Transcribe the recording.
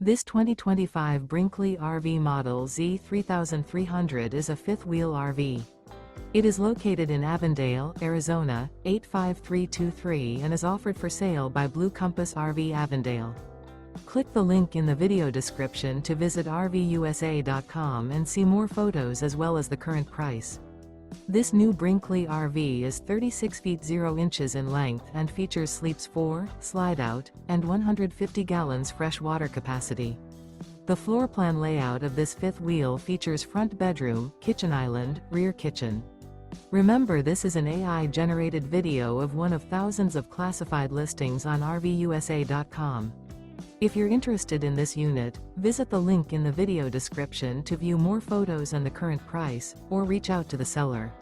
This 2025 Brinkley RV Model Z 3300 is a fifth-wheel RV. It is located in Avondale, Arizona, 85323 and is offered for sale by Blue Compass RV Avondale. Click the link in the video description to visit RVUSA.com and see more photos as well as the current price. This new Brinkley RV is 36 feet 0 inches in length and features sleeps 4, slide-out, and 150 gallons fresh water capacity. The floor plan layout of this fifth wheel features front bedroom, kitchen island, rear kitchen. Remember, this is an AI-generated video of one of thousands of classified listings on RVUSA.com. If you're interested in this unit, visit the link in the video description to view more photos and the current price, or reach out to the seller.